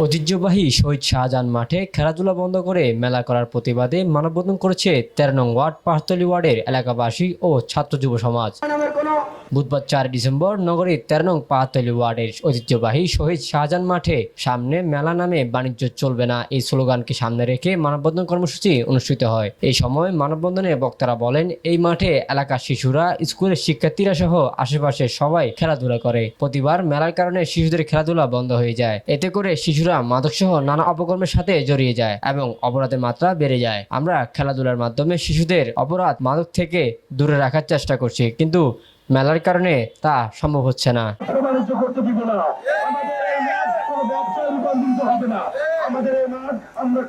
ঐতিহ্যবাহী শহীদ শাহজাহান মাঠে খেলাধুলা বন্ধ করে মেলা করার প্রতিবাদে মানববন্ধন করেছে ১৩ নং ওয়ার্ড পাঁচতলী ওয়ার্ডের এলাকাবাসী ও ছাত্র যুব সমাজ। বুধবার ৪ ডিসেম্বর নগরীর ১৩ নং পাঁচতলী ওয়ার্ডের ঐতিহ্যবাহী শহীদ শাহজাহান মাঠে সামনে মেলা নামে বাণিজ্য চলবে না এই স্লোগানকে সামনে রেখে মানববন্ধন কর্মসূচি অনুষ্ঠিত হয়। এই সময় মানববন্ধনে বক্তারা বলেন, এই মাঠে এলাকার শিশুরা, স্কুলের শিক্ষার্থীরা সহ আশেপাশের সবাই খেলাধুলা করে। প্রতিবার মেলার কারণে শিশুদের খেলাধুলা বন্ধ হয়ে যায়। এতে করে শিশুরা মাদকসহ নানা অপকর্মের সাথে জড়িয়ে যায় এবং অপরাধের মাত্রা বেড়ে যায়। আমরা খেলাধুলার মাধ্যমে শিশুদের অপরাধ, মাদক থেকে দূরে রাখার চেষ্টা করছি, কিন্তু মেলার কারণে তা সম্ভব হচ্ছে না। আমাদের এই মাঠ আমরা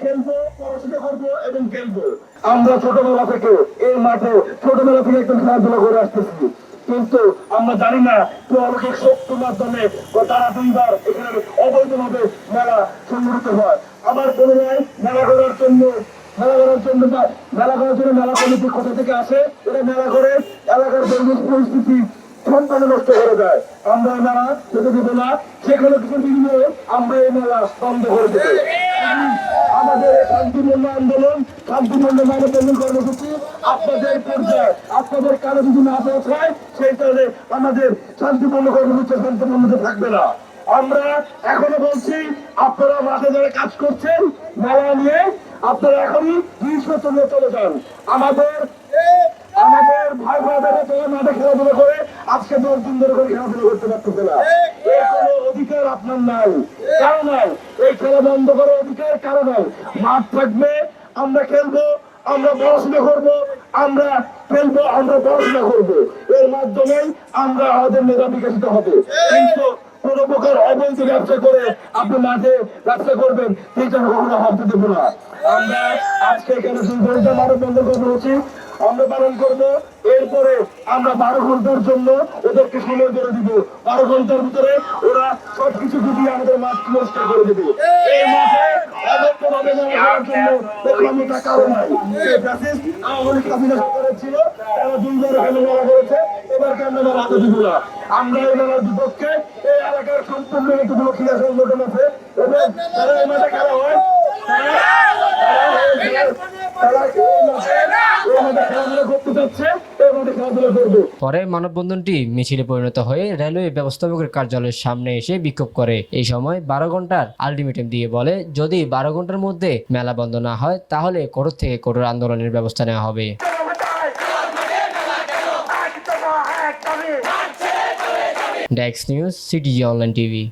খেলবো, পড়াশোনা করবো এবং খেলবো। আমরা ছোটবেলা থেকে এই মাঠে একদম খেলাধুলা করে আসতেছি, কিন্তু আমরা জানি না অলৌকিক শক্তির মাধ্যমে তারা দুইবার এখানে অবৈধভাবে মেলা সংগঠিত হয়। আবার পুনরায় মেলা করার জন্য মেলা কমিটি কোথা থেকে আসে, এরা মেলা করে এলাকার পরিবেশ পরিস্থিতি সম্পূর্ণ নষ্ট করে দেয়। আমরা এই মেলা যেতে দেবো না, সেখানে কিছু বিনিময়ে আমরা এই মেলা বন্ধ করে দেবো। আমাদের শান্তিপূর্ণ আন্দোলন, শান্তিপূর্ণ মানববন্ধন কর্মসূচি আপনাদের পর্যায়ে, আপনাদের কারো যদি না পৌঁছায়, সেই কারণে আমাদের শান্তিপূর্ণ কর্মসূচি শান্তিপূর্ণতে থাকবে না। আমরা এখনো বলছি, আপনারা মাঠে যারা কাজ করছেন মেলা নিয়ে, আপনারা এখনই জিনিসপত্র নিয়ে চলে যান। আমাদের ভাই বোনেরা যারা মাঠে খেলাধুলা করে আজকে 10 দিন ধরে করে খেলাধুলা করতে পারতেছে না, এর কোনো অধিকার আপনার নাই, কারো নাই। এই খেলা বন্ধ করার অধিকার কারো নাই। মাঠ থাকবে, আমরা খেলবো, আমরা পড়াশোনা করবো, আমরা খেলবো, আমরা পড়াশোনা করবো। এর মাধ্যমেই আমরা আমাদের মেধা বিকশিত হবে। কিন্তু কোন প্রকার অবৈধ ব্যবসা করে আপনি মাঠে ব্যবসা করবেন, সেটা কখনো ভাবতে দেবো না। আমরা আজকে এখানে মানববন্ধন কর্মসূচি আমরা পালন করবো। এরপরে আমরা 12 ঘন্টার জন্য ওদেরকে সময় করে দিব। 12 ঘন্টার ভিতরে ওরা সবকিছু ডুবিয়ে আমাদের মাঠ নষ্ট করে দেবে। এই মাঠে অবৈধভাবে মেলা করার জন্য ক্ষমতা কারো নাই। আওয়ামী লীগ কাবিনেট সরকার ছিল, তারা 2 বার এখানে মেলা করেছে, এবার কেন মেলা হাতে দিব না। আমরা এই মেলার বিপক্ষে। এই এলাকার সম্পূর্ণ একটুগুলো ক্রীড়া সংগঠন আছে এবং তারা এই মাঠে খেলা হয়, পরে মানববন্ধনটি মিছিলে পরিণত হয়ে রেলওয়ে ব্যবস্থাপকের কার্যালয়ের সামনে এসে বিক্ষোভ করে। এই সময় 12 ঘন্টার আলটিমেটাম দিয়ে বলে, যদি 12 ঘন্টার মধ্যে মেলা বন্ধ না হয় তাহলে কঠোর থেকে কঠোর আন্দোলনের ব্যবস্থা নেওয়া হবে। Desk news, CTG online TV.